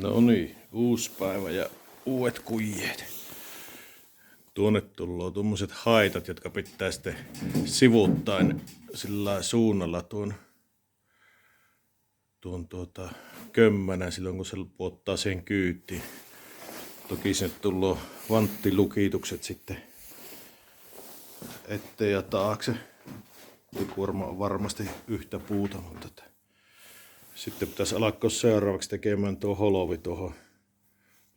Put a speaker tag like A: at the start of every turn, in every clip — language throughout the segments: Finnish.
A: No niin, uusi päivä ja uudet kujeet. Tuonne tullaan tuommoiset haitat, jotka pitää sitten sivuttain sillä suunnalla tuon kömmänä silloin, kun se puottaa siihen kyytiin. Toki sinne tullaan vanttilukitukset sitten eteen ja taakse. Kuorma on varmasti yhtä puuta, mutta sitten pitäisi alkaa seuraavaksi tekemään tuo holovi tuohon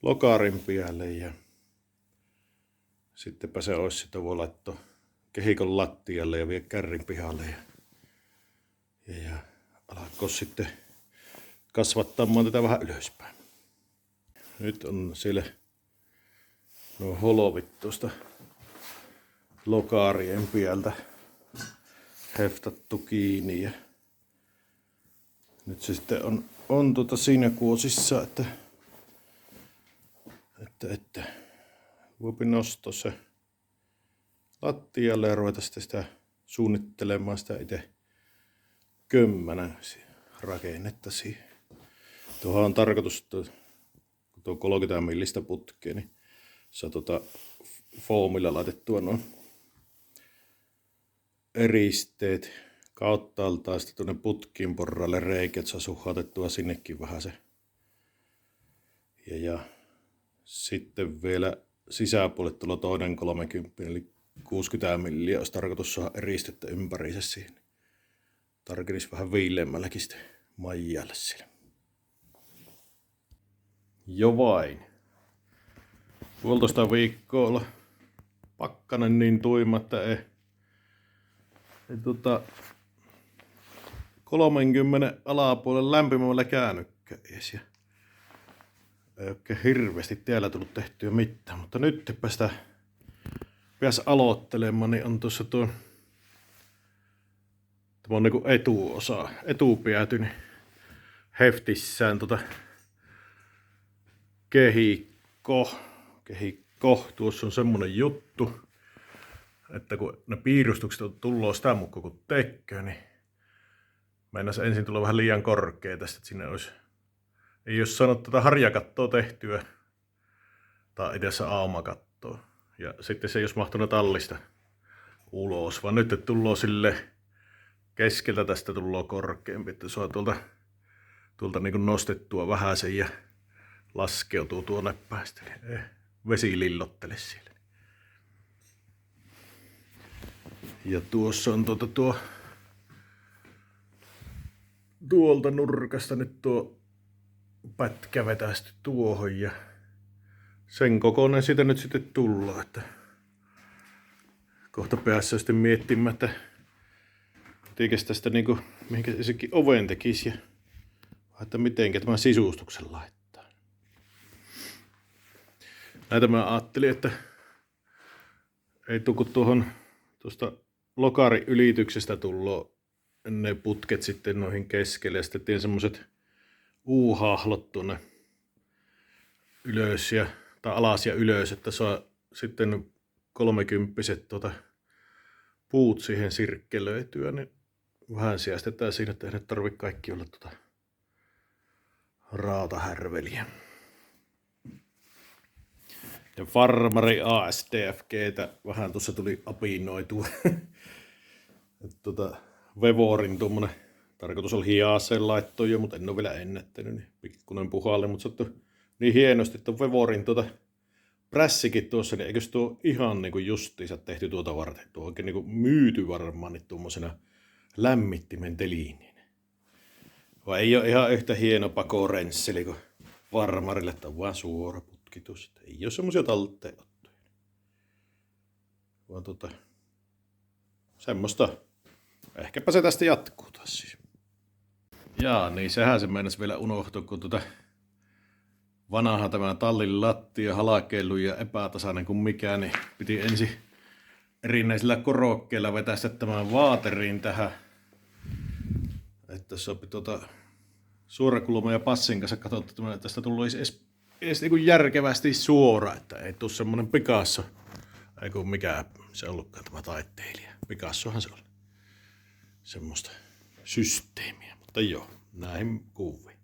A: lokarin päälle ja sittenpä se olisi, että voi laittaa kehikon lattialle ja vie kärrin pihalle ja alkaa sitten kasvattamaan tätä vähän ylöspäin. Nyt on siellä nuo holovit tuosta lokarien päältä heftattu kiinni ja nyt se sitten on siinä kuosissa, että voipi nostaa se lattialle ja ruveta sitä suunnittelemaan sitä itse kömmänä rakennetta siihen. Tuohon on tarkoitus, kun tuo 30 millistä putkea, niin saa foamilla laitettua nuo eristeet kauttaaltaan sitten tuonne putkiin porraalle reikä, että saa suhautettua sinnekin vähän se. Ja sitten vielä sisäpuolelle tuolla toinen 30, eli 60 milliä olisi tarkoitus saada eristettä ympäriinsä siihen. Tarkenisi vähän viileämmälläkin sitten maijalle siellä. Jo vain. 1,5 viikkoa olla pakkanen niin tuima, että ei 30 alapuolella lämpimällä käännykkään edes. Ei oikein hirveästi täällä tullut tehtyä mitään, mutta nyt sitä pääs aloittelemaan, niin on tuossa tuo tämä on niinku etuosa, etupääty, niin heftissään kehikko. Tuossa on semmonen juttu, että kun ne piirustukset tullut sitä mukaan kun tekee, niin meinas ensin tulla vähän liian korkea tästä, että sinne ei olisi saanut tätä harjakattoa tehtyä tai itse aumakattoa. Ja sitten se ei olisi mahtunut tallista ulos, vaan nyt tullaan sille keskeltä tästä tullaan korkeampi, että saa tuolta niin kuin nostettua vähän sen ja laskeutuu tuonne päästä. Vesi lillottele siellä. Ja tuossa on tuolta nurkasta nyt tuo pätkä vetästy tuohon ja sen kokoinen siitä nyt sitten tullaan, että kohta päässä sitten miettimään, että tekeekö tästä niinku mihinkä sekin oven tekisi ja että mitenkä tämän sisustuksen laittaa. Näitä mä ajattelin, että ei tuu kun tuosta lokarin ylityksestä tullut ne putket sitten noihin keskelle ja sitten teen semmoset U-hahlot tuonne ylös tai alas ja ylös, että saa sitten 30 puut siihen sirkkelöityä, niin vähän säästetään siinä, että ei nyt tarvitse kaikki olla rautahärveliä. Ja farmari ASDFGtä vähän tuossa tuli apinoitua. Vevorin tuommoinen tarkoitus oli hiaaseen laittoa jo, mutta en ole vielä ennättänyt, niin pikkuinen puhalle, mutta sattu niin hienosti tuon Vevorin prässikin tuossa, niin eikös tuo ihan niinku justiinsa tehty tuota varten. Tuo on oikein niinku myyty varmaan niin tuommoisena lämmittimen teliineen. Vai ei ole ihan yhtä hieno pakorensseli kuin farmarille, että on vaan suora putkitus. Ei ole semmosia talteenottoja. Vaan semmoista. Ehkäpä se tästä jatkuu taas siis. Jaa, niin sehän se meinasi vielä unohtua, kun vanha tämä tallin lattia halakeilu ja epätasainen kuin mikään, niin piti ensin erinäisillä korokkeilla vetästä tämän vaateriin tähän. Että sopi suorakulma ja passin kanssa katsottu, että tästä tullut edes niin kuin järkevästi suora, että ei tule semmonen Picasso. Ei kun mikä se ollutkaan tämä taiteilija. Picassohan se oli. Semmoista systeemiä, mutta joo, näihin kuviin.